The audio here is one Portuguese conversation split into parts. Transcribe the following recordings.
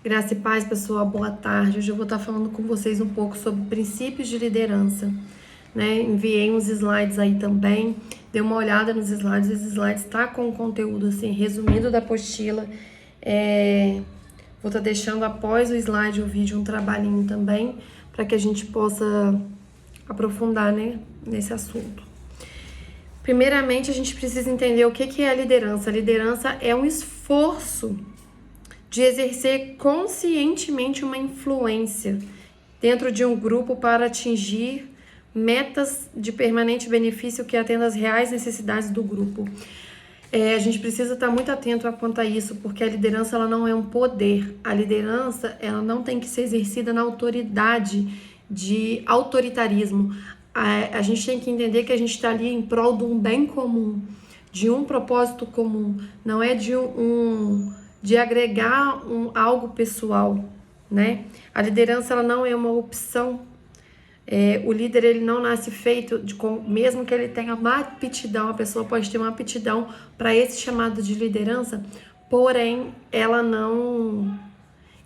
Graça e paz, pessoal, boa tarde. Hoje eu vou estar falando com vocês um pouco sobre princípios de liderança, né? Enviei uns slides aí também, dei uma olhada nos slides, esse slide está com o conteúdo assim, resumido da apostila. Vou estar deixando após o slide o vídeo um trabalhinho também, para que a gente possa aprofundar, né, nesse assunto. Primeiramente, a gente precisa entender o que é a liderança. A liderança é um esforço de exercer conscientemente uma influência dentro de um grupo para atingir metas de permanente benefício que atendam às reais necessidades do grupo. A gente precisa estar muito atento quanto a isso, porque a liderança ela não é um poder. A liderança ela não tem que ser exercida na autoridade de autoritarismo. A gente tem que entender que a gente está ali em prol de um bem comum, de um propósito comum, não é de agregar algo pessoal, né? A liderança ela não é uma opção. O líder ele não nasce feito mesmo que ele tenha uma aptidão, a pessoa pode ter uma aptidão para esse chamado de liderança, porém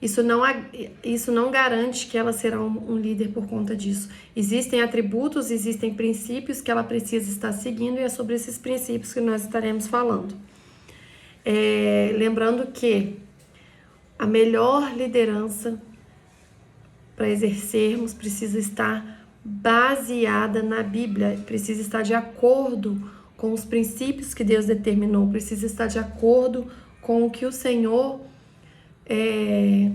isso não garante que ela será um líder por conta disso. Existem atributos, existem princípios que ela precisa estar seguindo e é sobre esses princípios que nós estaremos falando. Lembrando que a melhor liderança para exercermos precisa estar baseada na Bíblia, precisa estar de acordo com os princípios que Deus determinou, precisa estar de acordo com o que o Senhor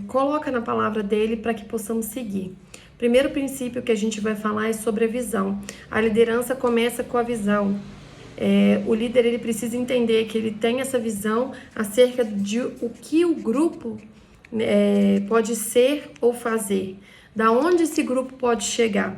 coloca na palavra dele para que possamos seguir. Primeiro princípio que a gente vai falar é sobre a visão. A liderança começa com a visão. O líder ele precisa entender que ele tem essa visão acerca de o que o grupo pode ser ou fazer, da onde esse grupo pode chegar.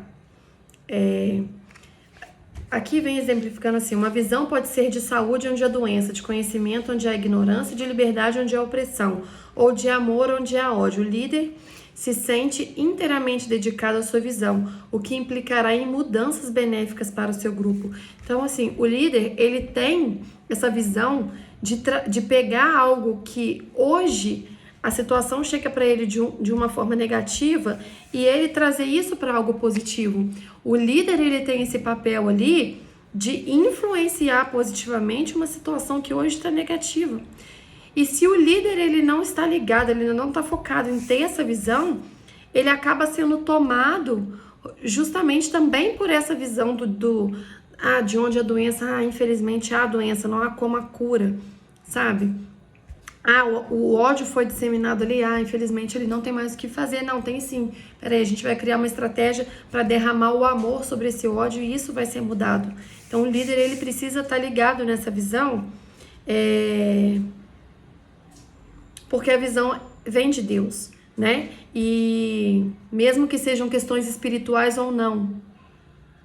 Aqui vem exemplificando assim: uma visão pode ser de saúde onde há doença, de conhecimento onde há ignorância, de liberdade onde há opressão, ou de amor onde há ódio. O líder se sente inteiramente dedicado à sua visão, o que implicará em mudanças benéficas para o seu grupo. Então, assim, o líder, ele tem essa visão de pegar algo que hoje a situação chega para ele de uma forma negativa e ele trazer isso para algo positivo. O líder, ele tem esse papel ali de influenciar positivamente uma situação que hoje está negativa. E se o líder ele não está ligado, ele não está focado em ter essa visão, ele acaba sendo tomado justamente também por essa visão de onde a doença, infelizmente há a doença, não há como a cura, sabe? O ódio foi disseminado ali, infelizmente ele não tem mais o que fazer. Não, tem sim. Peraí, a gente vai criar uma estratégia para derramar o amor sobre esse ódio e isso vai ser mudado. Então o líder ele precisa estar ligado nessa visão, porque a visão vem de Deus, né? E mesmo que sejam questões espirituais ou não,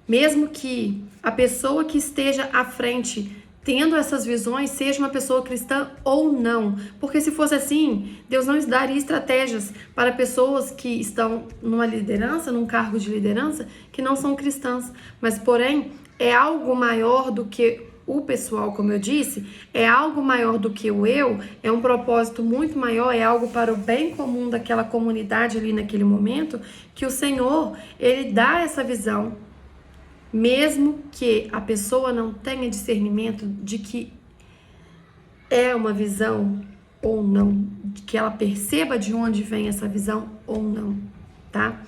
mesmo que a pessoa que esteja à frente tendo essas visões seja uma pessoa cristã ou não, porque se fosse assim, Deus não daria estratégias para pessoas que estão numa liderança, num cargo de liderança, que não são cristãs, mas porém é algo maior do que o pessoal, como eu disse, é algo maior do que o eu, é um propósito muito maior, é algo para o bem comum daquela comunidade ali naquele momento, que o Senhor, ele dá essa visão, mesmo que a pessoa não tenha discernimento de que é uma visão ou não, que ela perceba de onde vem essa visão ou não, tá?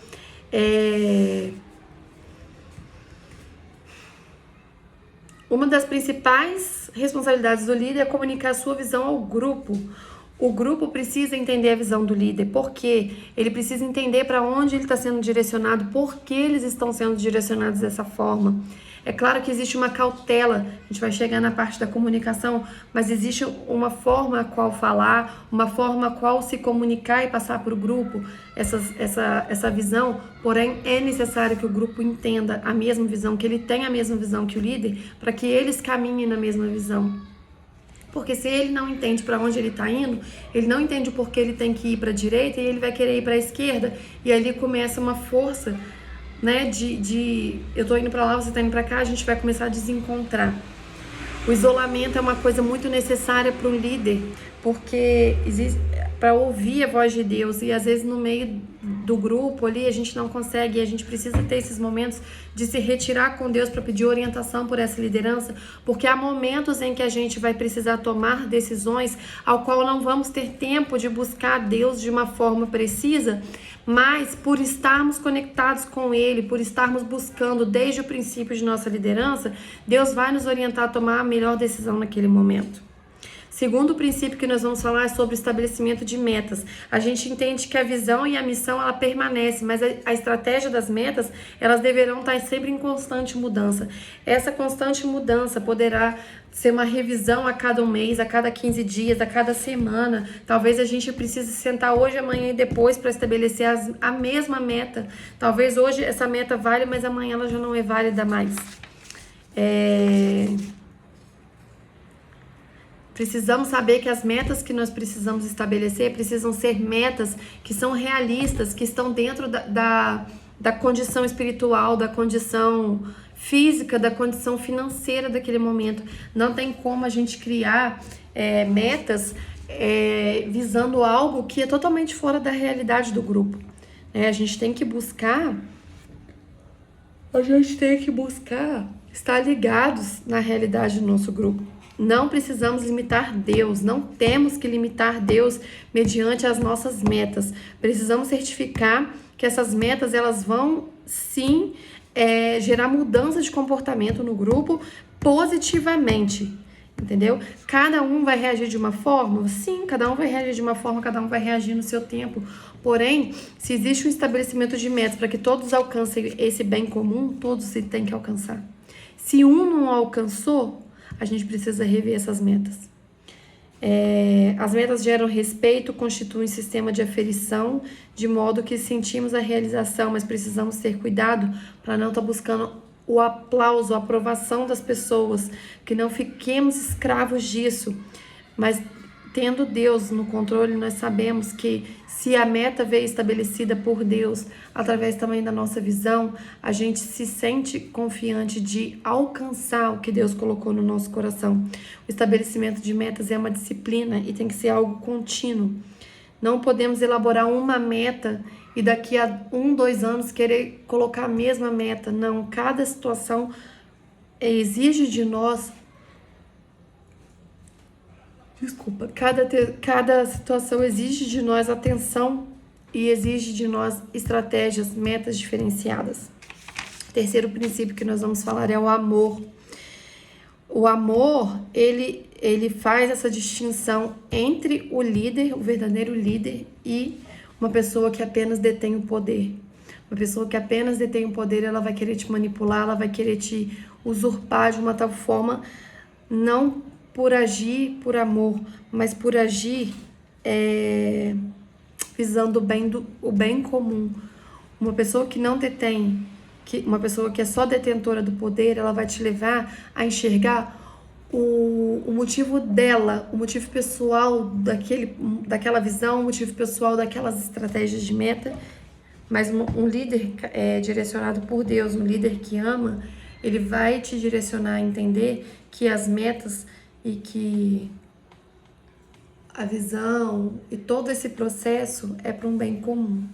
Uma das principais responsabilidades do líder é comunicar a sua visão ao grupo. O grupo precisa entender a visão do líder, porque ele precisa entender para onde ele está sendo direcionado, por que eles estão sendo direcionados dessa forma. É claro que existe uma cautela, a gente vai chegar na parte da comunicação, mas existe uma forma a qual falar, uma forma a qual se comunicar e passar para o grupo essa visão, porém é necessário que o grupo entenda a mesma visão, que ele tenha a mesma visão que o líder, para que eles caminhem na mesma visão. Porque se ele não entende para onde ele está indo, ele não entende o porquê ele tem que ir para a direita e ele vai querer ir para a esquerda, e ali começa uma força, né, eu tô indo para lá, você tá indo para cá, a gente vai começar a desencontrar. O isolamento é uma coisa muito necessária para um líder, porque para ouvir a voz de Deus, e às vezes no meio do grupo ali a gente não consegue, e a gente precisa ter esses momentos de se retirar com Deus para pedir orientação por essa liderança, porque há momentos em que a gente vai precisar tomar decisões ao qual não vamos ter tempo de buscar Deus de uma forma precisa, mas por estarmos conectados com Ele, por estarmos buscando desde o princípio de nossa liderança, Deus vai nos orientar a tomar a melhor decisão naquele momento. Segundo princípio que nós vamos falar é sobre o estabelecimento de metas. A gente entende que a visão e a missão, ela permanece, mas a estratégia das metas, elas deverão estar sempre em constante mudança. Essa constante mudança poderá ser uma revisão a cada um mês, a cada 15 dias, a cada semana. Talvez a gente precise sentar hoje, amanhã e depois para estabelecer a mesma meta. Talvez hoje essa meta vale, mas amanhã ela já não é válida mais. Precisamos saber que as metas que nós precisamos estabelecer precisam ser metas que são realistas, que estão dentro da condição espiritual, da condição física, da condição financeira daquele momento. Não tem como a gente criar metas visando algo que é totalmente fora da realidade do grupo. A gente tem que buscar estar ligados na realidade do nosso grupo. Não precisamos limitar Deus, não temos que limitar Deus mediante as nossas metas. Precisamos certificar que essas metas, elas vão sim gerar mudança de comportamento no grupo positivamente, entendeu? Cada um vai reagir de uma forma? Sim, cada um vai reagir de uma forma, cada um vai reagir no seu tempo. Porém, se existe um estabelecimento de metas para que todos alcancem esse bem comum, todos se têm que alcançar. Se um não alcançou, a gente precisa rever essas metas. As metas geram respeito, constituem um sistema de aferição, de modo que sentimos a realização, mas precisamos ter cuidado para não estar buscando o aplauso, a aprovação das pessoas, que não fiquemos escravos disso. Mas tendo Deus no controle, nós sabemos que se a meta veio estabelecida por Deus, através também da nossa visão, a gente se sente confiante de alcançar o que Deus colocou no nosso coração. O estabelecimento de metas é uma disciplina e tem que ser algo contínuo. Não podemos elaborar uma meta e daqui a 1, 2 anos querer colocar a mesma meta. Não, cada situação exige de nós cada situação exige de nós atenção e exige de nós estratégias, metas diferenciadas. Terceiro princípio que nós vamos falar é o amor. O amor, ele faz essa distinção entre o líder, o verdadeiro líder, e uma pessoa que apenas detém o poder. Uma pessoa que apenas detém o poder, ela vai querer te manipular, ela vai querer te usurpar de uma tal forma, não por agir por amor, mas por agir visando o bem comum. Uma pessoa que não detém, uma pessoa que é só detentora do poder, ela vai te levar a enxergar o motivo dela, o motivo pessoal daquela visão, o motivo pessoal daquelas estratégias de meta. Mas um líder direcionado por Deus, um líder que ama, ele vai te direcionar a entender que as metas e que a visão e todo esse processo é para um bem comum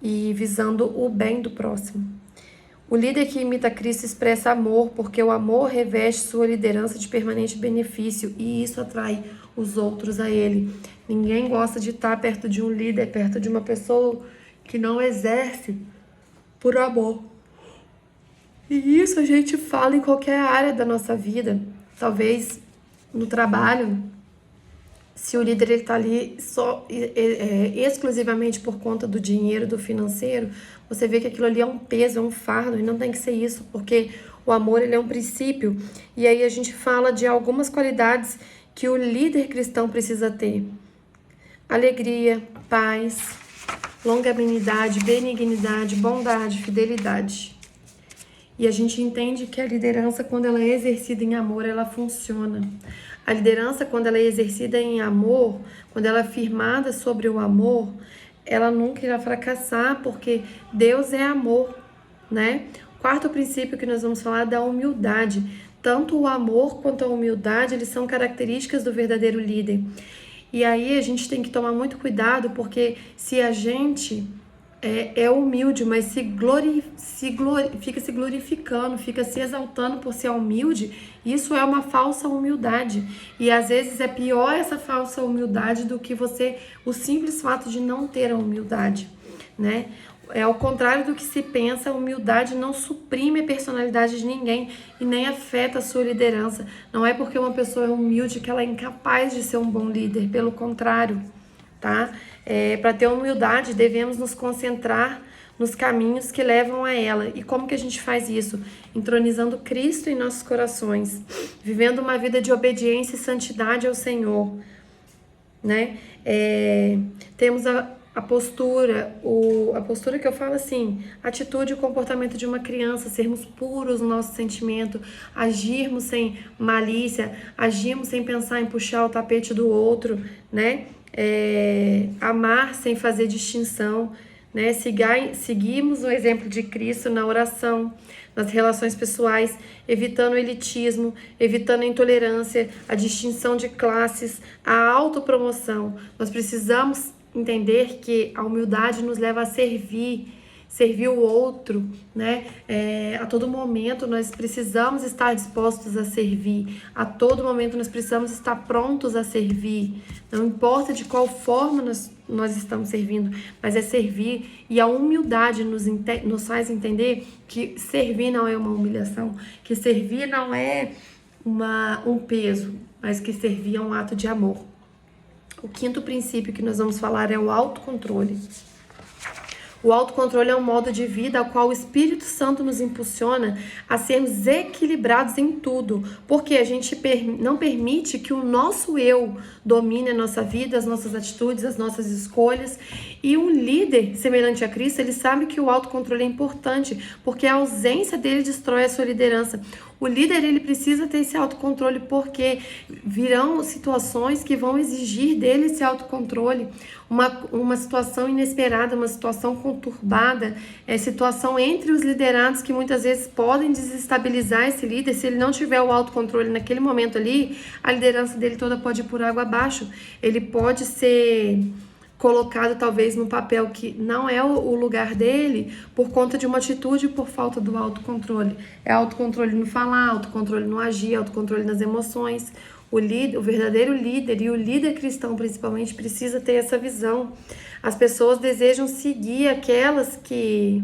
e visando o bem do próximo. O líder que imita Cristo expressa amor, porque o amor reveste sua liderança de permanente benefício e isso atrai os outros a ele. Ninguém gosta de estar perto de um líder, perto de uma pessoa que não exerce por amor. E isso a gente fala em qualquer área da nossa vida. Talvez no trabalho, se o líder está ali só exclusivamente por conta do dinheiro, do financeiro, você vê que aquilo ali é um peso, é um fardo, e não tem que ser isso, porque o amor, ele é um princípio. E aí a gente fala de algumas qualidades que o líder cristão precisa ter: alegria, paz, longanimidade, benignidade, bondade, fidelidade. E a gente entende que a liderança, quando ela é exercida em amor, ela funciona. A liderança, quando ela é exercida em amor, quando ela é firmada sobre o amor, ela nunca irá fracassar, porque Deus é amor, né? Quarto princípio que nós vamos falar é da humildade. Tanto o amor quanto a humildade, eles são características do verdadeiro líder. E aí a gente tem que tomar muito cuidado, porque se a gente é humilde, mas fica se glorificando, fica se exaltando por ser humilde, isso é uma falsa humildade. E às vezes é pior essa falsa humildade do que o simples fato de não ter a humildade, né? É ao contrário do que se pensa, a humildade não suprime a personalidade de ninguém e nem afeta a sua liderança. Não é porque uma pessoa é humilde que ela é incapaz de ser um bom líder, pelo contrário, tá? Para ter humildade, devemos nos concentrar nos caminhos que levam a ela. E como que a gente faz isso? Entronizando Cristo em nossos corações, vivendo uma vida de obediência e santidade ao Senhor, né? Temos a postura que eu falo assim, atitude e comportamento de uma criança, sermos puros no nosso sentimento, agirmos sem malícia, agirmos sem pensar em puxar o tapete do outro, né? Amar sem fazer distinção, né? Seguimos o exemplo de Cristo na oração, nas relações pessoais, evitando o elitismo, evitando a intolerância, a distinção de classes, a autopromoção. Nós precisamos entender que a humildade nos leva a servir o outro, né? A todo momento nós precisamos estar dispostos a servir, a todo momento nós precisamos estar prontos a servir, não importa de qual forma nós estamos servindo, mas é servir, e a humildade nos faz entender que servir não é uma humilhação, que servir não é um peso, mas que servir é um ato de amor. O quinto princípio que nós vamos falar é o autocontrole. O autocontrole é um modo de vida ao qual o Espírito Santo nos impulsiona a sermos equilibrados em tudo, porque a gente não permite que o nosso eu domine a nossa vida, as nossas atitudes, as nossas escolhas. E um líder semelhante a Cristo, ele sabe que o autocontrole é importante, porque a ausência dele destrói a sua liderança. O líder, ele precisa ter esse autocontrole, porque virão situações que vão exigir dele esse autocontrole. Uma situação inesperada, uma situação conturbada, situação entre os liderados que muitas vezes podem desestabilizar esse líder. Se ele não tiver o autocontrole naquele momento ali, a liderança dele toda pode ir por água abaixo. Ele pode ser colocado talvez num papel que não é o lugar dele por conta de uma atitude e por falta do autocontrole. É autocontrole no falar, autocontrole no agir, autocontrole nas emoções. O verdadeiro líder, e o líder cristão principalmente, precisa ter essa visão. As pessoas desejam seguir aquelas que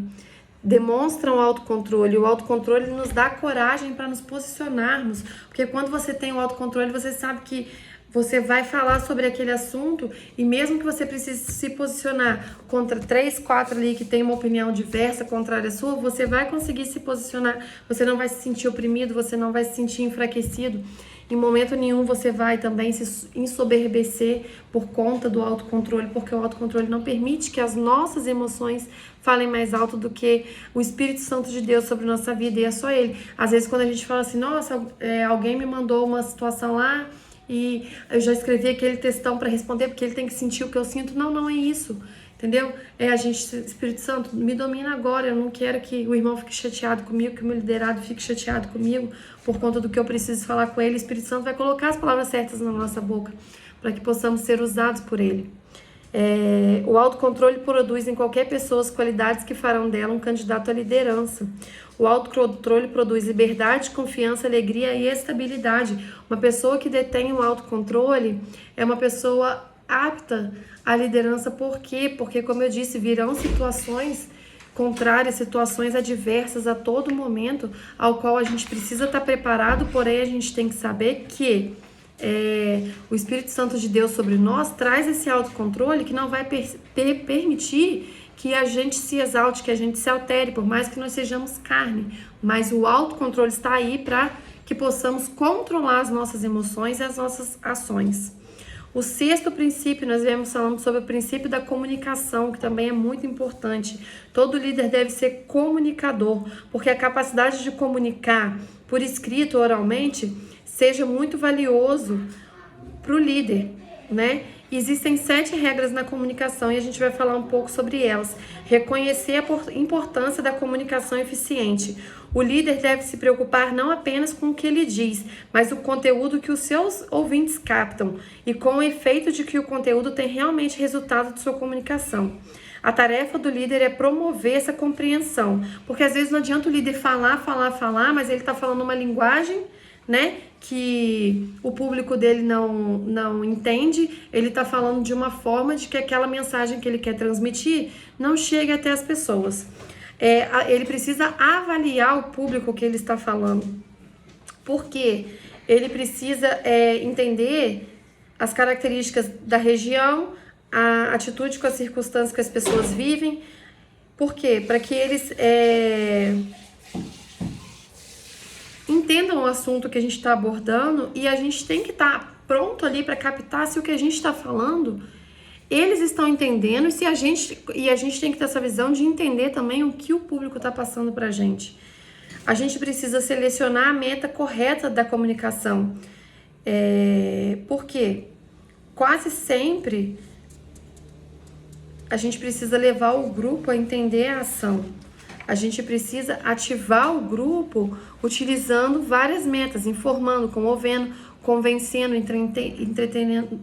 demonstram autocontrole. O autocontrole nos dá coragem para nos posicionarmos, porque quando você tem o autocontrole, você sabe que você vai falar sobre aquele assunto, e mesmo que você precise se posicionar contra 3, 4 ali que tem uma opinião diversa, contrária à sua, você vai conseguir se posicionar, você não vai se sentir oprimido, você não vai se sentir enfraquecido. Em momento nenhum você vai também se ensoberbecer por conta do autocontrole, porque o autocontrole não permite que as nossas emoções falem mais alto do que o Espírito Santo de Deus sobre nossa vida, e é só Ele. Às vezes quando a gente fala assim, nossa, alguém me mandou uma situação lá, e eu já escrevi aquele textão para responder, porque ele tem que sentir o que eu sinto. Não é isso, entendeu? Espírito Santo, me domina agora. Eu não quero que o irmão fique chateado comigo, que o meu liderado fique chateado comigo por conta do que eu preciso falar com ele. O Espírito Santo vai colocar as palavras certas na nossa boca para que possamos ser usados por ele. O autocontrole produz em qualquer pessoa as qualidades que farão dela um candidato à liderança. O autocontrole produz liberdade, confiança, alegria e estabilidade. Uma pessoa que detém o autocontrole é uma pessoa apta à liderança. Por quê? Porque, como eu disse, virão situações contrárias, situações adversas a todo momento, ao qual a gente precisa estar preparado, porém a gente tem que saber que o Espírito Santo de Deus sobre nós traz esse autocontrole que não vai permitir que a gente se exalte, que a gente se altere, por mais que nós sejamos carne. Mas o autocontrole está aí para que possamos controlar as nossas emoções e as nossas ações. O sexto princípio, nós viemos falando sobre o princípio da comunicação, que também é muito importante. Todo líder deve ser comunicador, porque a capacidade de comunicar por escrito, oralmente, seja muito valioso para o líder, né? Existem 7 regras na comunicação e a gente vai falar um pouco sobre elas. Reconhecer a importância da comunicação eficiente. O líder deve se preocupar não apenas com o que ele diz, mas o conteúdo que os seus ouvintes captam e com o efeito de que o conteúdo tem realmente resultado de sua comunicação. A tarefa do líder é promover essa compreensão, porque às vezes não adianta o líder falar, mas ele está falando uma linguagem, né, que o público dele não entende. Ele está falando de uma forma de que aquela mensagem que ele quer transmitir não chegue até as pessoas. Ele precisa avaliar o público que ele está falando, porque ele precisa entender as características da região, a atitude com as circunstâncias que as pessoas vivem. Por quê? Para que eles entendam o assunto que a gente está abordando, e a gente tem que estar pronto ali para captar se o que a gente está falando eles estão entendendo, e a gente tem que ter essa visão de entender também o que o público está passando para a gente. A gente precisa selecionar a meta correta da comunicação. Por quê? Quase sempre a gente precisa levar o grupo a entender a ação. A gente precisa ativar o grupo utilizando várias metas, informando, comovendo, convencendo, entretenendo,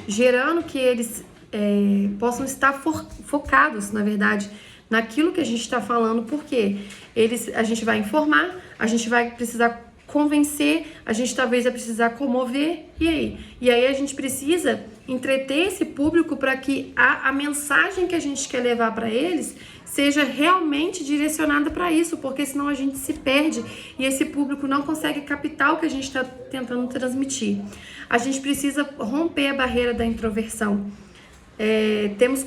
gerando que eles possam estar focados, na verdade, naquilo que a gente está falando, porque a gente vai informar, a gente vai precisar convencer, a gente talvez vai precisar comover, e aí a gente precisa entreter esse público para que a mensagem que a gente quer levar para eles seja realmente direcionada para isso, porque senão a gente se perde e esse público não consegue captar o que a gente está tentando transmitir. A gente precisa romper a barreira da introversão. Temos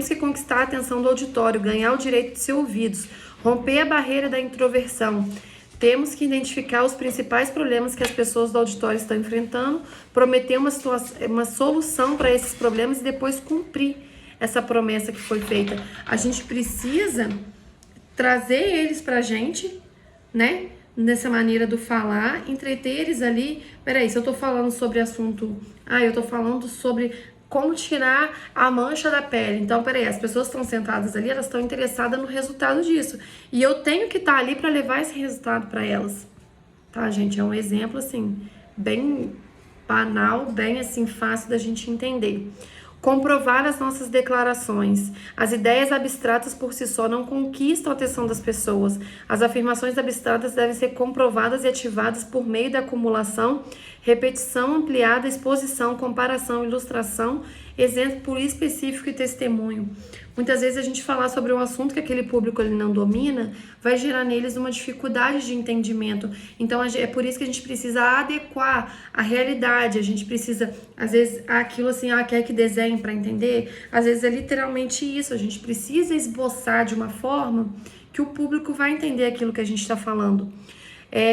que conquistar a atenção do auditório, ganhar o direito de ser ouvidos, romper a barreira da introversão. Temos que identificar os principais problemas que as pessoas do auditório estão enfrentando, prometer uma solução para esses problemas e depois cumprir essa promessa que foi feita. A gente precisa trazer eles pra gente, né? Nessa maneira do falar, entreter eles ali. Peraí, se eu tô falando sobre assunto... eu tô falando sobre como tirar a mancha da pele. Então, peraí, as pessoas estão sentadas ali, elas estão interessadas no resultado disso. E eu tenho que estar ali para levar esse resultado para elas. Tá, gente? É um exemplo, assim, bem banal, bem, assim, fácil da gente entender. Comprovar as nossas declarações. As ideias abstratas por si só não conquistam a atenção das pessoas. As afirmações abstratas devem ser comprovadas e ativadas por meio da acumulação, repetição ampliada, exposição, comparação, ilustração, exemplo específico e testemunho. Muitas vezes a gente falar sobre um assunto que aquele público ele não domina, vai gerar neles uma dificuldade de entendimento. Então é por isso que a gente precisa adequar a realidade. A gente precisa, às vezes, aquilo assim, quer que desenhe para entender? Às vezes é literalmente isso. A gente precisa esboçar de uma forma que o público vai entender aquilo que a gente está falando.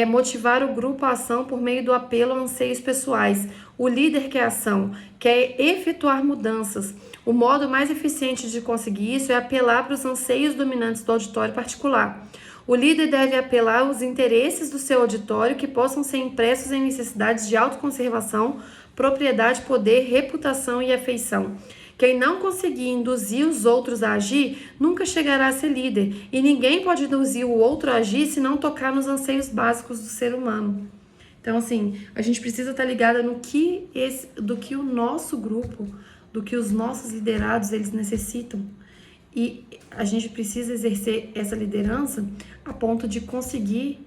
Motivar o grupo à ação por meio do apelo a anseios pessoais. O líder quer ação, quer efetuar mudanças. O modo mais eficiente de conseguir isso é apelar para os anseios dominantes do auditório particular. O líder deve apelar aos interesses do seu auditório que possam ser impressos em necessidades de autoconservação, propriedade, poder, reputação e afeição. Quem não conseguir induzir os outros a agir, nunca chegará a ser líder. E ninguém pode induzir o outro a agir se não tocar nos anseios básicos do ser humano. Então, assim, a gente precisa estar ligada do que o nosso grupo, do que os nossos liderados, eles necessitam. E a gente precisa exercer essa liderança a ponto de conseguir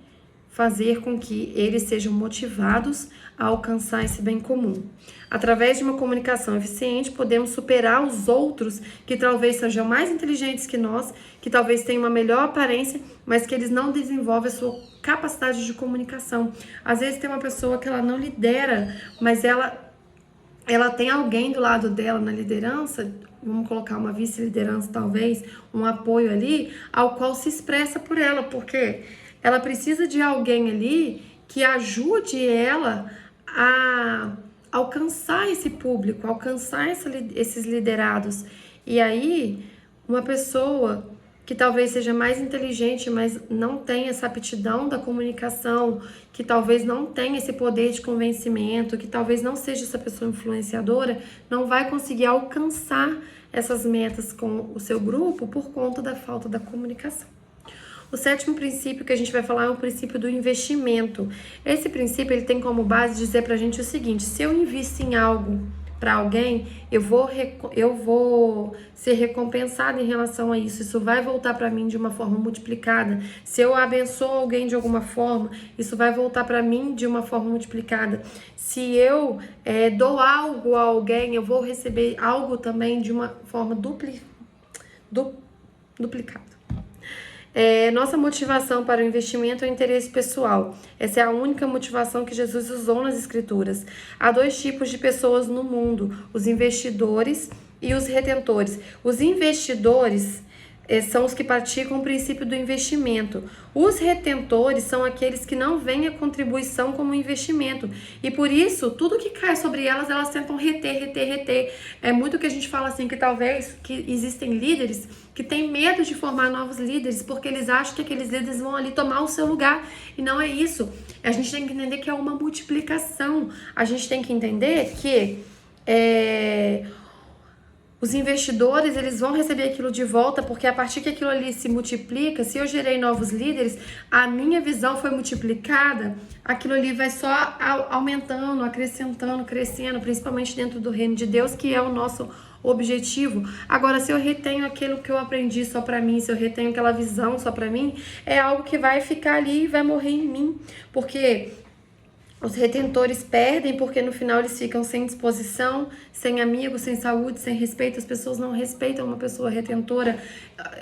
fazer com que eles sejam motivados a alcançar esse bem comum. Através de uma comunicação eficiente, podemos superar os outros que talvez sejam mais inteligentes que nós, que talvez tenham uma melhor aparência, mas que eles não desenvolvem a sua capacidade de comunicação. Às vezes tem uma pessoa que ela não lidera, mas ela tem alguém do lado dela na liderança, vamos colocar uma vice-liderança talvez, um apoio ali, ao qual se expressa por ela, porque ela precisa de alguém ali que ajude ela a alcançar esse público, alcançar esses liderados. E aí, uma pessoa que talvez seja mais inteligente, mas não tenha essa aptidão da comunicação, que talvez não tenha esse poder de convencimento, que talvez não seja essa pessoa influenciadora, não vai conseguir alcançar essas metas com o seu grupo por conta da falta da comunicação. O sétimo princípio que a gente vai falar é o princípio do investimento. Esse princípio ele tem como base dizer pra gente o seguinte: se eu invisto em algo para alguém, eu vou ser recompensado em relação a isso. Isso vai voltar para mim de uma forma multiplicada. Se eu abençoo alguém de alguma forma, isso vai voltar para mim de uma forma multiplicada. Se eu dou algo a alguém, eu vou receber algo também de uma forma duplicada. Nossa motivação para o investimento é o interesse pessoal. Essa é a única motivação que Jesus usou nas Escrituras. Há dois tipos de pessoas no mundo: os investidores e os retentores. Os investidores são os que praticam o princípio do investimento. Os retentores são aqueles que não veem a contribuição como investimento. E por isso, tudo que cai sobre elas, elas tentam reter. É muito que a gente fala assim, que talvez que existem líderes que têm medo de formar novos líderes, porque eles acham que aqueles líderes vão ali tomar o seu lugar. E não é isso. A gente tem que entender que é uma multiplicação. A gente tem que entender que os investidores, eles vão receber aquilo de volta, porque a partir que aquilo ali se multiplica, se eu gerei novos líderes, a minha visão foi multiplicada, aquilo ali vai só aumentando, acrescentando, crescendo, principalmente dentro do reino de Deus, que é o nosso objetivo. Agora, se eu retenho aquilo que eu aprendi só pra mim, se eu retenho aquela visão só pra mim, é algo que vai ficar ali e vai morrer em mim, porque os retentores perdem porque no final eles ficam sem disposição, sem amigos, sem saúde, sem respeito. As pessoas não respeitam uma pessoa retentora,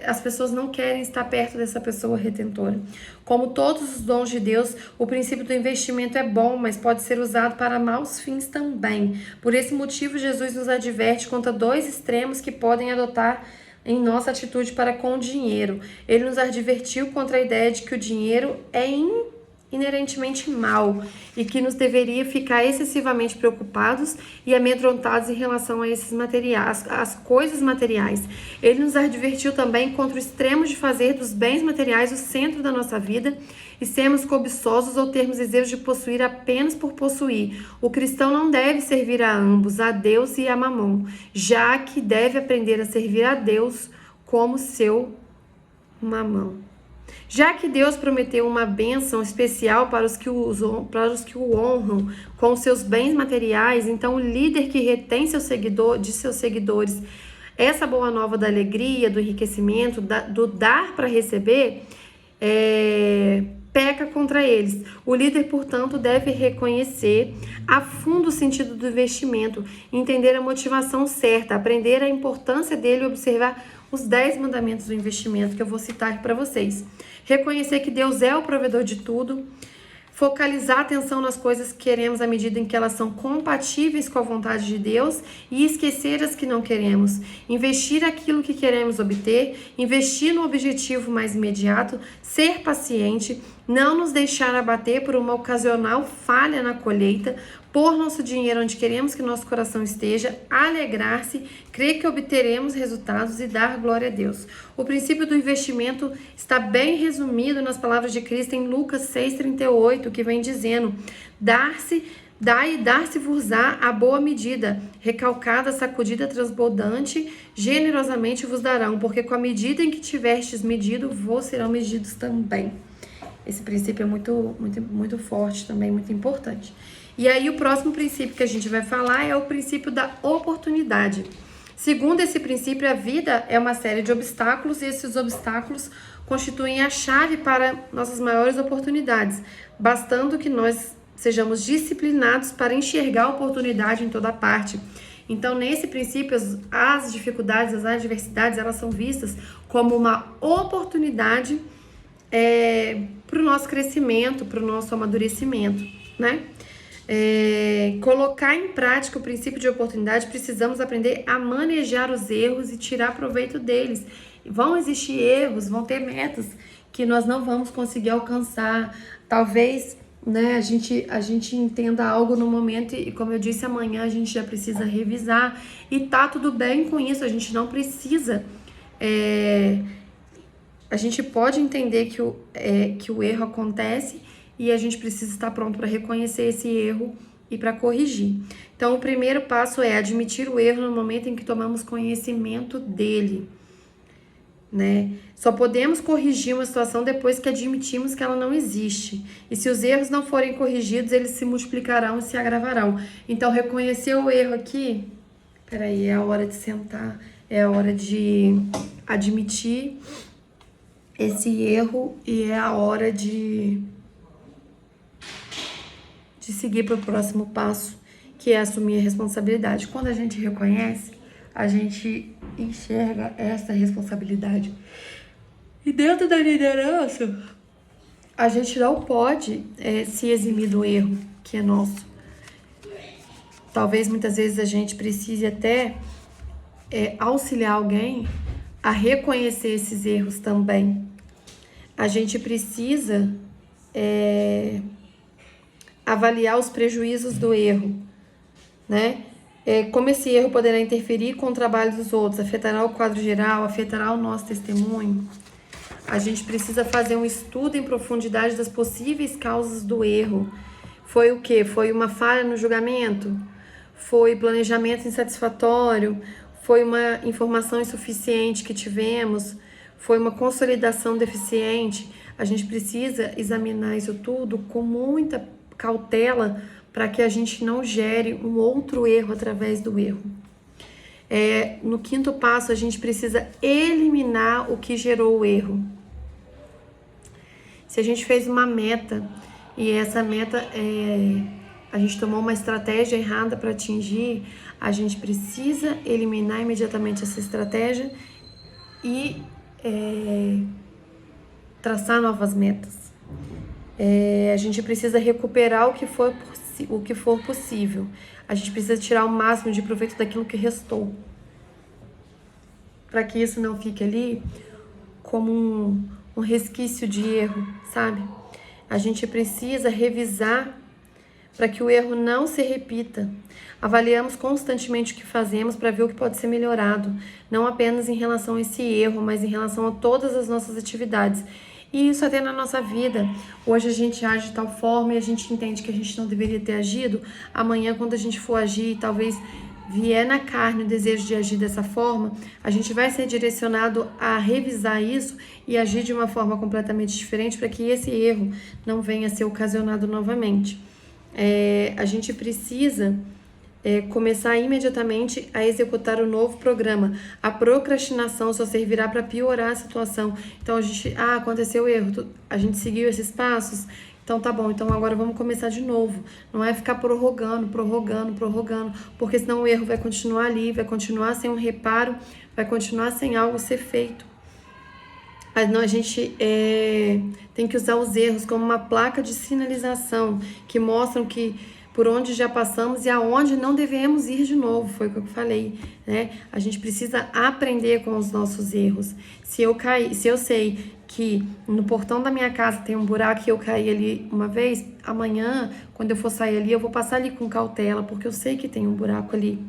as pessoas não querem estar perto dessa pessoa retentora. Como todos os dons de Deus, o princípio do investimento é bom, mas pode ser usado para maus fins também. Por esse motivo, Jesus nos adverte contra dois extremos que podem adotar em nossa atitude para com o dinheiro. Ele nos advertiu contra a ideia de que o dinheiro é inerentemente mal e que nos deveria ficar excessivamente preocupados e amedrontados em relação a esses materiais, as coisas materiais. Ele nos advertiu também contra o extremo de fazer dos bens materiais o centro da nossa vida e sermos cobiçosos ou termos desejo de possuir apenas por possuir. O cristão não deve servir a ambos, a Deus e a Mamon, já que deve aprender a servir a Deus como seu mamão. Já que Deus prometeu uma bênção especial para os que o honram com seus bens materiais, então o líder que retém seus seguidores essa boa nova da alegria, do enriquecimento, do dar para receber, peca contra eles. O líder, portanto, deve reconhecer a fundo o sentido do investimento, entender a motivação certa, aprender a importância dele e observar os 10 mandamentos do investimento que eu vou citar aqui para vocês. Reconhecer que Deus é o provedor de tudo, focalizar a atenção nas coisas que queremos à medida em que elas são compatíveis com a vontade de Deus e esquecer as que não queremos. Investir aquilo que queremos obter, investir no objetivo mais imediato, ser paciente, não nos deixar abater por uma ocasional falha na colheita, pôr nosso dinheiro onde queremos que nosso coração esteja, alegrar-se, crer que obteremos resultados e dar glória a Deus. O princípio do investimento está bem resumido nas palavras de Cristo em Lucas 6,38, que vem dizendo: dar-se-vos-á a boa medida, recalcada, sacudida, transbordante, generosamente vos darão, porque com a medida em que tiverstes medido, vos serão medidos também. Esse princípio é muito forte também, muito importante. E aí o próximo princípio que a gente vai falar é o princípio da oportunidade. Segundo esse princípio, a vida é uma série de obstáculos e esses obstáculos constituem a chave para nossas maiores oportunidades, bastando que nós sejamos disciplinados para enxergar a oportunidade em toda parte. Então, nesse princípio, as dificuldades, as adversidades, elas são vistas como uma oportunidade para o nosso crescimento, para o nosso amadurecimento, né? Colocar em prática o princípio de oportunidade, precisamos aprender a manejar os erros e tirar proveito deles. Vão existir erros, vão ter metas que nós não vamos conseguir alcançar. Talvez, né, a gente entenda algo no momento e, como eu disse, amanhã a gente já precisa revisar. E tá tudo bem com isso, a gente não precisa A gente pode entender que o erro acontece e a gente precisa estar pronto para reconhecer esse erro e para corrigir. Então, o primeiro passo é admitir o erro no momento em que tomamos conhecimento dele, né? Só podemos corrigir uma situação depois que admitimos que ela não existe. E se os erros não forem corrigidos, eles se multiplicarão e se agravarão. Então, reconhecer o erro aqui, peraí, é a hora de sentar, é a hora de admitir esse erro e é a hora de seguir para o próximo passo, que é assumir a responsabilidade. Quando a gente reconhece, a gente enxerga essa responsabilidade. E dentro da liderança, a gente não pode se eximir do erro que é nosso. Talvez muitas vezes a gente precise até auxiliar alguém a reconhecer esses erros também. A gente precisa avaliar os prejuízos do erro, né? Como esse erro poderá interferir com o trabalho dos outros, afetará o quadro geral, afetará o nosso testemunho. A gente precisa fazer um estudo em profundidade das possíveis causas do erro. Foi o quê? Foi uma falha no julgamento? Foi planejamento insatisfatório? Foi uma informação insuficiente que tivemos? Foi uma consolidação deficiente? A gente precisa examinar isso tudo com muita cautela para que a gente não gere um outro erro através do erro. No quinto passo, a gente precisa eliminar o que gerou o erro. Se a gente fez uma meta e essa meta a gente tomou uma estratégia errada para atingir, a gente precisa eliminar imediatamente essa estratégia e traçar novas metas. A gente precisa recuperar o que for possível. A gente precisa tirar o máximo de proveito daquilo que restou, para que isso não fique ali como um resquício de erro, sabe? A gente precisa revisar para que o erro não se repita. Avaliamos constantemente o que fazemos para ver o que pode ser melhorado, não apenas em relação a esse erro, mas em relação a todas as nossas atividades. E isso até na nossa vida. Hoje a gente age de tal forma e a gente entende que a gente não deveria ter agido. Amanhã, quando a gente for agir, talvez vier na carne o desejo de agir dessa forma, a gente vai ser direcionado a revisar isso e agir de uma forma completamente diferente para que esse erro não venha a ser ocasionado novamente. A gente precisa começar imediatamente a executar o novo programa. A procrastinação só servirá para piorar a situação. Então, aconteceu o erro, a gente seguiu esses passos, então tá bom, então agora vamos começar de novo. Não é ficar prorrogando, porque senão o erro vai continuar ali, vai continuar sem um reparo, vai continuar sem algo ser feito. A gente tem que usar os erros como uma placa de sinalização que mostram que por onde já passamos e aonde não devemos ir de novo, foi o que eu falei, né? A gente precisa aprender com os nossos erros. Se eu sei que no portão da minha casa tem um buraco e eu caí ali uma vez, amanhã, quando eu for sair ali, eu vou passar ali com cautela, porque eu sei que tem um buraco ali.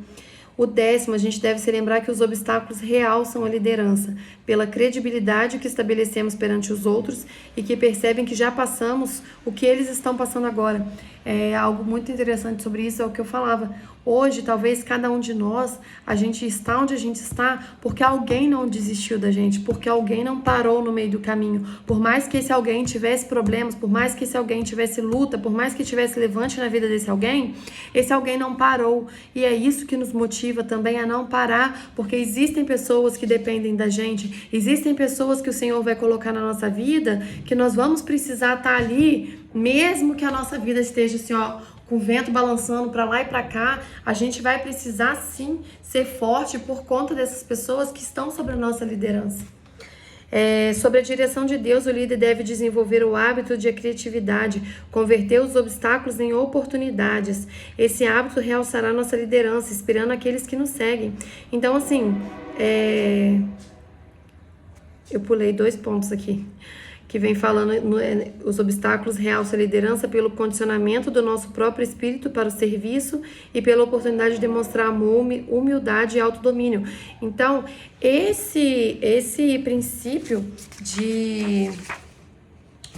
O 10º, a gente deve se lembrar que os obstáculos realçam a liderança, pela credibilidade que estabelecemos perante os outros e que percebem que já passamos o que eles estão passando agora. Algo muito interessante sobre isso é o que eu falava. Hoje, talvez cada um de nós, a gente está onde a gente está porque alguém não desistiu da gente, porque alguém não parou no meio do caminho. Por mais que esse alguém tivesse problemas, por mais que esse alguém tivesse luta, por mais que tivesse levante na vida desse alguém, esse alguém não parou. E é isso que nos motiva também a não parar, porque existem pessoas que dependem da gente, existem pessoas que o Senhor vai colocar na nossa vida, que nós vamos precisar estar ali, mesmo que a nossa vida esteja assim, com o vento balançando para lá e para cá, a gente vai precisar sim ser forte por conta dessas pessoas que estão sobre a nossa liderança. Sobre a direção de Deus, o líder deve desenvolver o hábito de criatividade, converter os obstáculos em oportunidades. Esse hábito realçará nossa liderança, inspirando aqueles que nos seguem. Então, assim, eu pulei 2 pontos aqui, que vem falando os obstáculos realçam a liderança pelo condicionamento do nosso próprio espírito para o serviço e pela oportunidade de demonstrar amor, humildade e autodomínio. Então, esse princípio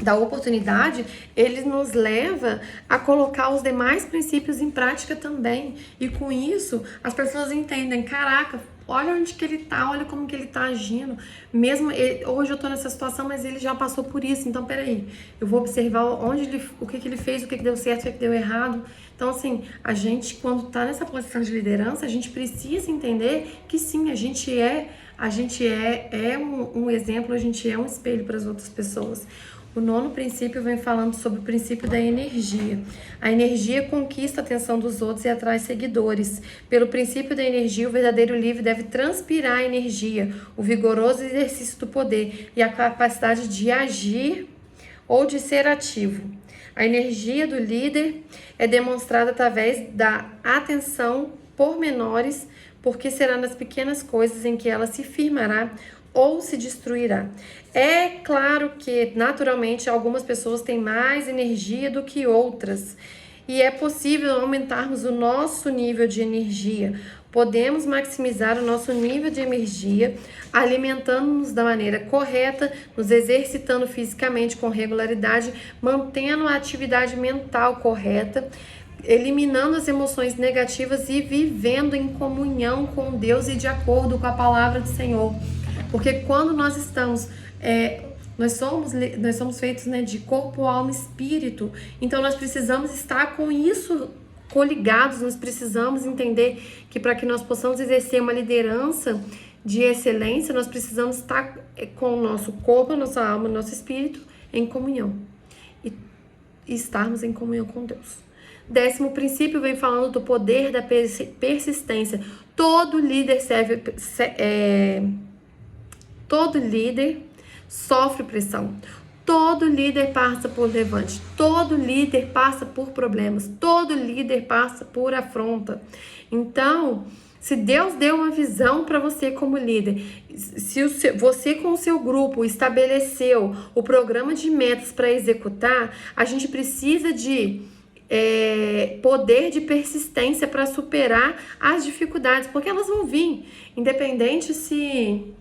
da oportunidade, ele nos leva a colocar os demais princípios em prática também. E com isso, as pessoas entendem, caraca, olha onde que ele tá, olha como que ele tá agindo. Mesmo hoje eu tô nessa situação, mas ele já passou por isso. Então, peraí, eu vou observar o que que ele fez, o que que deu certo, o que que deu errado. Então, assim, a gente, quando tá nessa posição de liderança, a gente precisa entender que sim, a gente é um exemplo, a gente é um espelho para as outras pessoas. O 9º princípio vem falando sobre o princípio da energia. A energia conquista a atenção dos outros e atrai seguidores. Pelo princípio da energia, o verdadeiro líder deve transpirar a energia, o vigoroso exercício do poder e a capacidade de agir ou de ser ativo. A energia do líder é demonstrada através da atenção por menores, porque será nas pequenas coisas em que ela se firmará ou se destruirá. É claro que, naturalmente, algumas pessoas têm mais energia do que outras, e é possível aumentarmos o nosso nível de energia. Podemos maximizar o nosso nível de energia alimentando-nos da maneira correta, nos exercitando fisicamente com regularidade, mantendo a atividade mental correta, eliminando as emoções negativas e vivendo em comunhão com Deus e de acordo com a palavra do Senhor. Porque quando nós estamos, nós somos feitos, né, de corpo, alma e espírito. Então nós precisamos estar com isso coligados, nós precisamos entender que para que nós possamos exercer uma liderança de excelência, nós precisamos estar com o nosso corpo, a nossa alma, o nosso espírito em comunhão. E estarmos em comunhão com Deus. 10º princípio vem falando do poder da persistência. Todo líder sofre pressão. Todo líder passa por levante. Todo líder passa por problemas. Todo líder passa por afronta. Então, se Deus deu uma visão para você como líder, se você com o seu grupo estabeleceu o programa de metas para executar, a gente precisa de poder de persistência para superar as dificuldades, porque elas vão vir, independente se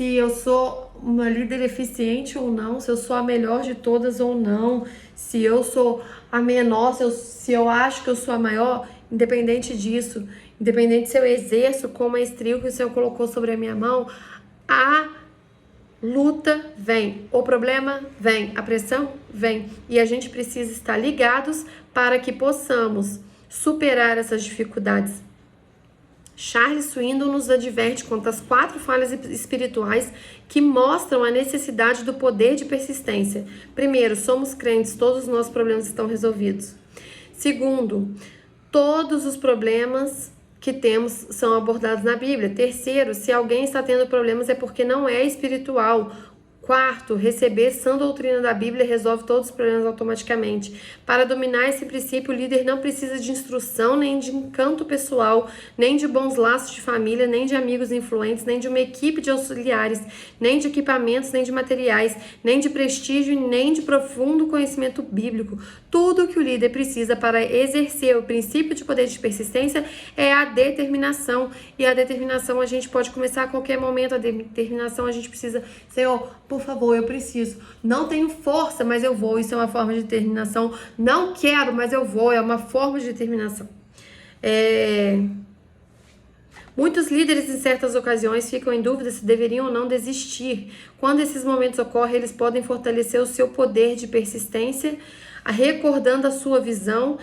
eu sou uma líder eficiente ou não, se eu sou a melhor de todas ou não, se eu sou a menor, se eu acho que eu sou a maior, independente disso, independente se eu exerço com maestria o que o Senhor colocou sobre a minha mão, a luta vem, o problema vem, a pressão vem, e a gente precisa estar ligados para que possamos superar essas dificuldades. Charles Swindoll nos adverte quanto às 4 falhas espirituais que mostram a necessidade do poder de persistência. Primeiro, somos crentes, todos os nossos problemas estão resolvidos. Segundo, todos os problemas que temos são abordados na Bíblia. Terceiro, se alguém está tendo problemas é porque não é espiritual. Quarto, receber sã doutrina da Bíblia resolve todos os problemas automaticamente. Para dominar esse princípio, o líder não precisa de instrução, nem de encanto pessoal, nem de bons laços de família, nem de amigos influentes, nem de uma equipe de auxiliares, nem de equipamentos, nem de materiais, nem de prestígio, nem de profundo conhecimento bíblico. Tudo que o líder precisa para exercer o princípio de poder de persistência é a determinação. E a determinação a gente pode começar a qualquer momento. A determinação a gente precisa, Senhor, por favor, eu preciso. Não tenho força, mas eu vou. Isso é uma forma de determinação. Não quero, mas eu vou. É uma forma de determinação. Muitos líderes, em certas ocasiões, ficam em dúvida se deveriam ou não desistir. Quando esses momentos ocorrem, eles podem fortalecer o seu poder de persistência, recordando a sua visão,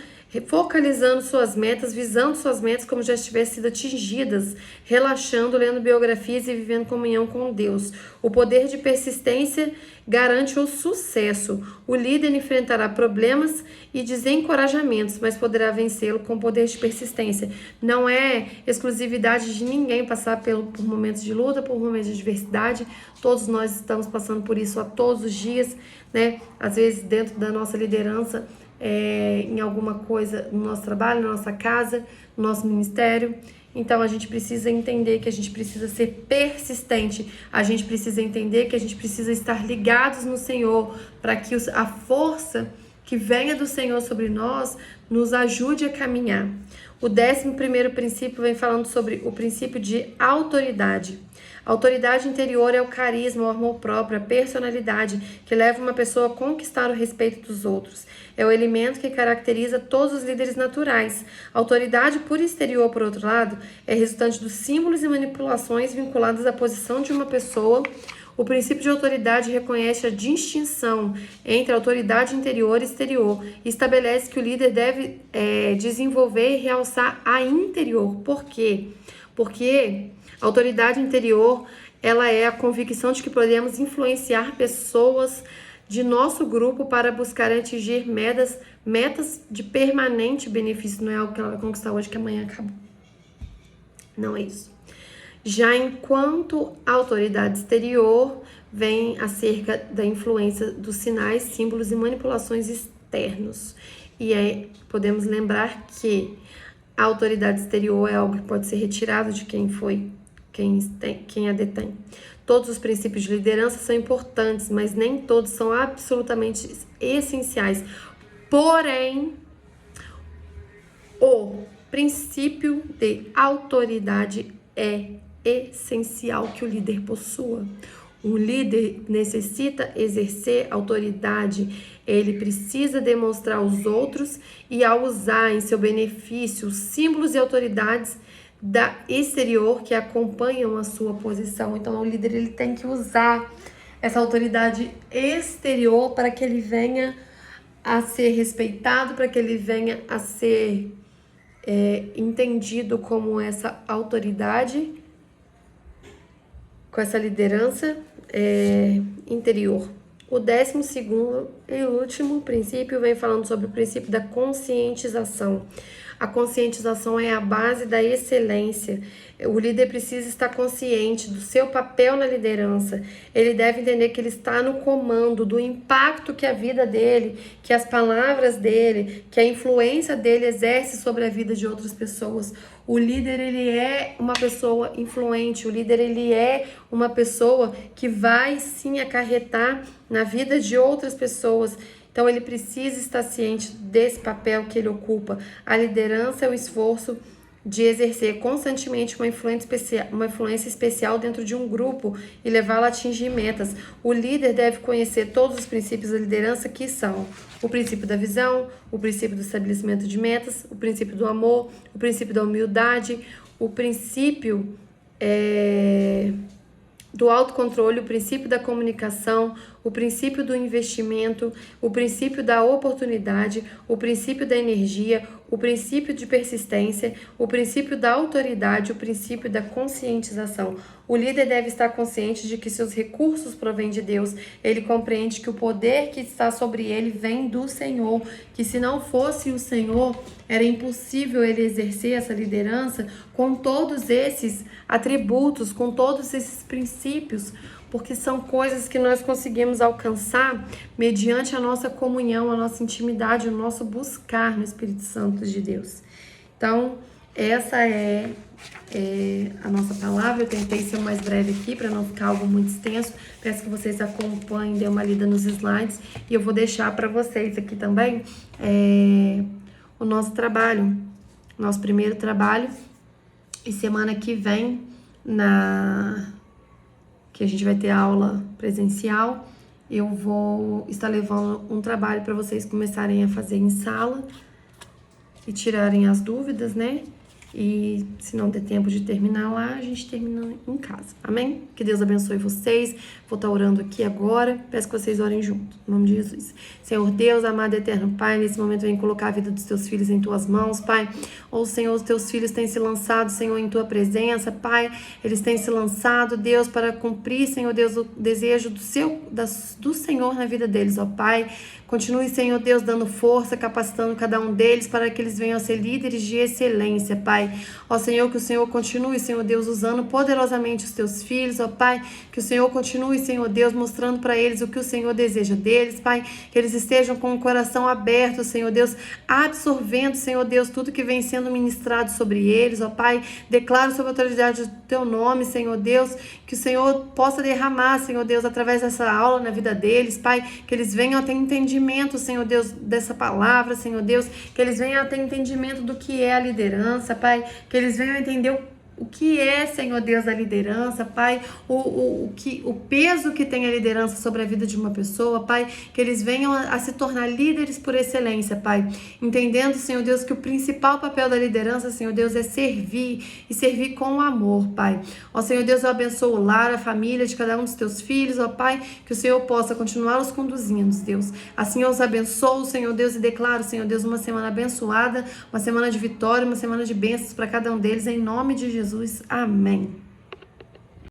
focalizando suas metas, visando suas metas como já tivessem sido atingidas, relaxando, lendo biografias e vivendo comunhão com Deus. O poder de persistência garante o sucesso. O líder enfrentará problemas e desencorajamentos, mas poderá vencê-lo com o poder de persistência. Não é exclusividade de ninguém passar por momentos de luta, por momentos de adversidade. Todos nós estamos passando por isso a todos os dias, né? Às vezes dentro da nossa liderança, em alguma coisa no nosso trabalho, na nossa casa, no nosso ministério. Então a gente precisa entender que a gente precisa ser persistente, a gente precisa entender que a gente precisa estar ligados no Senhor, para que a força que venha do Senhor sobre nós nos ajude a caminhar. O 11º princípio vem falando sobre o princípio de autoridade. A autoridade interior é o carisma, o amor próprio, a personalidade que leva uma pessoa a conquistar o respeito dos outros. É o elemento que caracteriza todos os líderes naturais. A autoridade por exterior, por outro lado, é resultante dos símbolos e manipulações vinculados à posição de uma pessoa. O princípio de autoridade reconhece a distinção entre a autoridade interior e exterior e estabelece que o líder deve desenvolver e realçar a interior. Por quê? Porque a autoridade interior, ela é a convicção de que podemos influenciar pessoas de nosso grupo para buscar atingir metas de permanente benefício. Não é algo que ela vai conquistar hoje que amanhã acabou. Não é isso. Já enquanto a autoridade exterior vem acerca da influência dos sinais, símbolos e manipulações externos. E aí podemos lembrar que a autoridade exterior é algo que pode ser retirado de quem a detém. Todos os princípios de liderança são importantes, mas nem todos são absolutamente essenciais. Porém, o princípio de autoridade é essencial que o líder possua. Um líder necessita exercer autoridade, ele precisa demonstrar aos outros e ao usar em seu benefício os símbolos e autoridades da exterior que acompanham a sua posição. Então, o líder ele tem que usar essa autoridade exterior para que ele venha a ser respeitado, para que ele venha a ser entendido como essa autoridade, com essa liderança interior. O 12º e último princípio vem falando sobre o princípio da conscientização. A conscientização é a base da excelência. O líder precisa estar consciente do seu papel na liderança. Ele deve entender que ele está no comando, do impacto que a vida dele, que as palavras dele, que a influência dele exerce sobre a vida de outras pessoas. O líder, ele é uma pessoa influente. O líder, ele é uma pessoa que vai sim acarretar na vida de outras pessoas. Então, ele precisa estar ciente desse papel que ele ocupa. A liderança é o esforço de exercer constantemente uma influência especial dentro de um grupo e levá-lo a atingir metas. O líder deve conhecer todos os princípios da liderança, que são o princípio da visão, o princípio do estabelecimento de metas, o princípio do amor, o princípio da humildade, o princípio do autocontrole, o princípio da comunicação, o princípio do investimento, o princípio da oportunidade, o princípio da energia, o princípio de persistência, o princípio da autoridade, o princípio da conscientização. O líder deve estar consciente de que seus recursos provêm de Deus. Ele compreende que o poder que está sobre ele vem do Senhor, que se não fosse o Senhor, era impossível ele exercer essa liderança com todos esses atributos, com todos esses princípios, porque são coisas que nós conseguimos alcançar mediante a nossa comunhão, a nossa intimidade, o nosso buscar no Espírito Santo de Deus. Então, essa é a nossa palavra. Eu tentei ser o mais breve aqui para não ficar algo muito extenso. Peço que vocês acompanhem, dê uma lida nos slides, e eu vou deixar para vocês aqui também o nosso trabalho, nosso primeiro trabalho. E semana que vem, que a gente vai ter aula presencial, eu vou estar levando um trabalho para vocês começarem a fazer em sala e tirarem as dúvidas, né? E se não der tempo de terminar lá, a gente termina em casa. Amém? Que Deus abençoe vocês. Vou estar orando aqui agora. Peço que vocês orem junto. Em nome de Jesus. Senhor Deus, amado e eterno Pai, nesse momento vem colocar a vida dos teus filhos em tuas mãos, Pai. Senhor, os teus filhos têm se lançado, Senhor, em tua presença, Pai. Eles têm se lançado, Deus, para cumprir, Senhor Deus, o desejo do Senhor na vida deles, ó Pai. Continue, Senhor Deus, dando força, capacitando cada um deles para que eles venham a ser líderes de excelência, Pai. Pai. Ó Senhor, que o Senhor continue, Senhor Deus, usando poderosamente os teus filhos, ó Pai, que o Senhor continue, Senhor Deus, mostrando para eles o que o Senhor deseja deles, Pai, que eles estejam com o coração aberto, Senhor Deus, absorvendo, Senhor Deus, tudo que vem sendo ministrado sobre eles, ó Pai, declaro sobre a autoridade do teu nome, Senhor Deus, que o Senhor possa derramar, Senhor Deus, através dessa aula na vida deles, Pai, que eles venham a ter entendimento, Senhor Deus, dessa palavra, Senhor Deus, que eles venham a ter entendimento do que é a liderança, Pai, que eles venham a entender o que é, Senhor Deus, a liderança, Pai, o peso que tem a liderança sobre a vida de uma pessoa, Pai, que eles venham a se tornar líderes por excelência, Pai, entendendo, Senhor Deus, que o principal papel da liderança, Senhor Deus, é servir e servir com amor, Pai. Ó Senhor Deus, eu abençoo o lar, a família de cada um dos teus filhos, ó Pai, que o Senhor possa continuar os conduzindo, Deus. Assim eu os abençoo, Senhor Deus, e declaro, Senhor Deus, uma semana abençoada, uma semana de vitória, uma semana de bênçãos para cada um deles, em nome de Jesus. Amém.